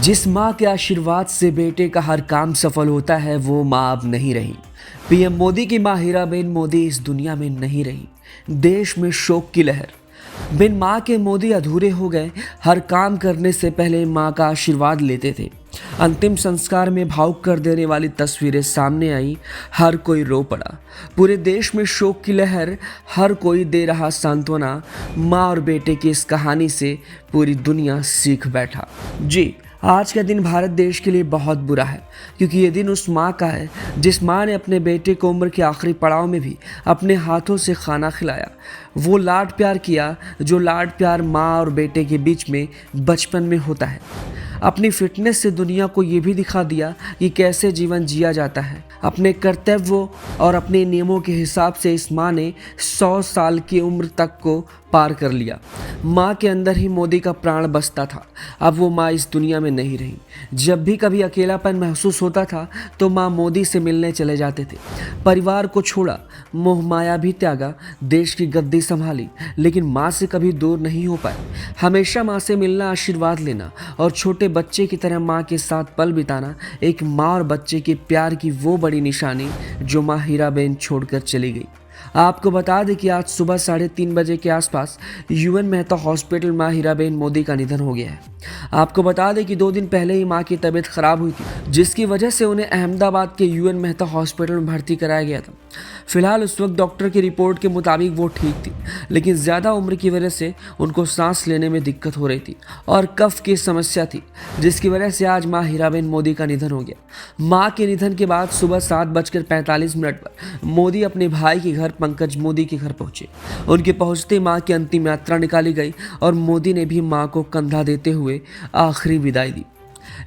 जिस माँ के आशीर्वाद से बेटे का हर काम सफल होता है वो माँ अब नहीं रही। पीएम मोदी की माँ हीराबेन मोदी इस दुनिया में नहीं रही। देश में शोक की लहर। बिन माँ के मोदी अधूरे हो गए। हर काम करने से पहले माँ का आशीर्वाद लेते थे। अंतिम संस्कार में भावुक कर देने वाली तस्वीरें सामने आई। हर कोई रो पड़ा। पूरे देश में शोक की लहर। हर कोई दे रहा सांत्वना। माँ और बेटे की इस कहानी से पूरी दुनिया सीख बैठा। जी, आज का दिन भारत देश के लिए बहुत बुरा है, क्योंकि ये दिन उस माँ का है जिस माँ ने अपने बेटे को उम्र के आखिरी पड़ाव में भी अपने हाथों से खाना खिलाया। वो लाड प्यार किया जो लाड प्यार माँ और बेटे के बीच में बचपन में होता है। अपनी फिटनेस से दुनिया को ये भी दिखा दिया कि कैसे जीवन जिया जाता है। अपने कर्तव्यों और अपने नियमों के हिसाब से इस माँ ने 100 साल की उम्र तक को पार कर लिया। माँ के अंदर ही मोदी का प्राण बसता था। अब वो माँ इस दुनिया में नहीं रही। जब भी कभी अकेलापन महसूस होता था तो माँ मोदी से मिलने चले जाते थे। परिवार को छोड़ा, मोह माया भी त्यागा, देश की गद्दी संभाली, लेकिन माँ से कभी दूर नहीं हो पाए। हमेशा माँ से मिलना, आशीर्वाद लेना और छोटे बच्चे की तरह माँ के साथ पल बिताना एक माँ और बच्चे के प्यार की वो बड़ी निशानी जो माँ हीराबेन छोड़कर चली गई। आपको बता दें कि आज सुबह 3:30 बजे के आसपास यूएन मेहता हॉस्पिटल माँ हीराबेन मोदी का निधन हो गया है। आपको बता दें कि 2 दिन पहले ही माँ की तबीयत खराब हुई थी, जिसकी वजह से उन्हें अहमदाबाद के यूएन मेहता हॉस्पिटल में भर्ती कराया गया था। फिलहाल उस वक्त डॉक्टर की रिपोर्ट के मुताबिक वो ठीक थी, लेकिन ज़्यादा उम्र की वजह से उनको सांस लेने में दिक्कत हो रही थी और कफ की समस्या थी, जिसकी वजह से आज माँ हीराबेन मोदी का निधन हो गया। माँ के निधन के बाद सुबह 7:45 पर मोदी अपने भाई के घर पंकज मोदी के घर पहुंचे। उनके पहुंचते मां की अंतिम यात्रा निकाली गई और मोदी ने भी मां को कंधा देते हुए आखिरी विदाई दी।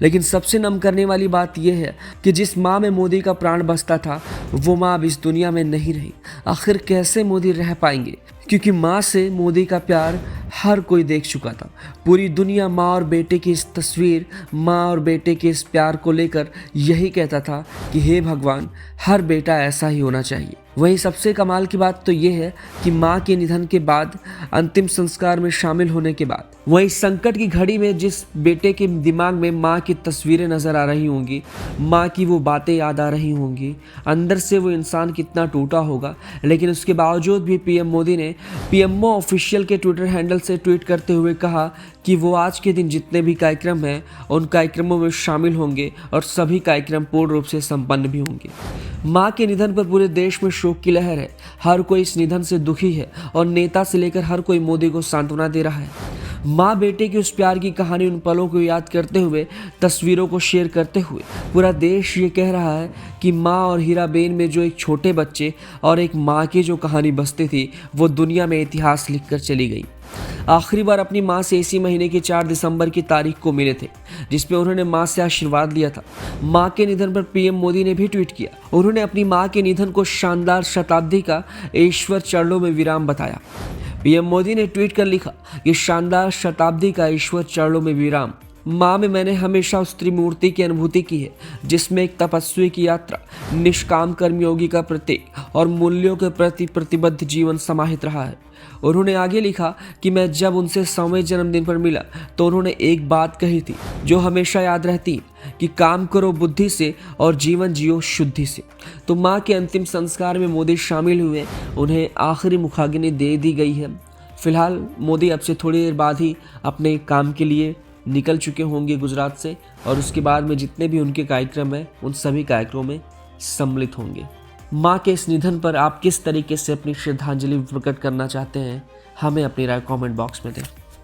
लेकिन सबसे नम करने वाली बात यह है कि जिस माँ में मोदी का प्राण बसता था वो माँ अब इस दुनिया में नहीं रही। आखिर कैसे मोदी रह पाएंगे, क्योंकि माँ से मोदी का प्यार हर कोई देख चुका था। पूरी दुनिया माँ और बेटे की इस तस्वीर, माँ और बेटे के इस प्यार को लेकर यही कहता था कि हे भगवान, हर बेटा ऐसा ही होना चाहिए। वहीं सबसे कमाल की बात तो ये है कि माँ के निधन के बाद अंतिम संस्कार में शामिल होने के बाद वहीं संकट की घड़ी में जिस बेटे के दिमाग में माँ की तस्वीरें नजर आ रही होंगी, माँ की वो बातें याद आ रही होंगी, अंदर से वो इंसान कितना टूटा होगा। लेकिन उसके बावजूद भी पीएम मोदी ने पीएमओ ऑफिशियल के ट्विटर हैंडल से ट्वीट करते हुए कहा कि वो आज के दिन जितने भी कार्यक्रम हैं उन कार्यक्रमों में शामिल होंगे और सभी कार्यक्रम पूर्ण रूप से संपन्न भी होंगे। माँ के निधन पर पूरे देश में शोक की लहर है। हर कोई इस निधन से दुखी है और नेता से लेकर हर कोई मोदी को सांत्वना दे रहा है। माँ बेटे की उस प्यार की कहानी, उन पलों को याद करते हुए, तस्वीरों को शेयर करते हुए पूरा देश ये कह रहा है कि माँ और हीराबेन में जो एक छोटे बच्चे और एक माँ की जो कहानी बसती थी वो दुनिया में इतिहास लिखकर चली गई। आखिरी बार अपनी माँ से इसी महीने की 4 दिसंबर की तारीख को मिले थे, जिसमें उन्होंने माँ से आशीर्वाद लिया था। माँ के निधन पर पीएम मोदी ने भी ट्वीट किया। उन्होंने अपनी माँ के निधन को शानदार शताब्दी का ईश्वर चरणों में विराम बताया। पीएम मोदी ने ट्वीट कर लिखा, ये शानदार शताब्दी का ईश्वर चरणों में विराम। माँ में मैंने हमेशा उस त्रिमूर्ति की अनुभूति की है जिसमें एक तपस्वी की यात्रा, निष्काम कर्मयोगी का प्रतीक और मूल्यों के प्रति प्रतिबद्ध जीवन समाहित रहा है। उन्होंने आगे लिखा कि मैं जब उनसे 100वें जन्मदिन पर मिला तो उन्होंने एक बात कही थी जो हमेशा याद रहती कि काम करो बुद्धि से और जीवन जियो शुद्धि से। तो माँ के अंतिम संस्कार में मोदी शामिल हुए, उन्हें आखिरी मुखाग्नि दे दी गई है। फिलहाल मोदी अब से थोड़ी देर बाद ही अपने काम के लिए निकल चुके होंगे गुजरात से, और उसके बाद में जितने भी उनके कार्यक्रम हैं उन सभी कार्यक्रमों में सम्मिलित होंगे। माँ के इस निधन पर आप किस तरीके से अपनी श्रद्धांजलि प्रकट करना चाहते हैं, हमें अपनी राय कमेंट बॉक्स में दें।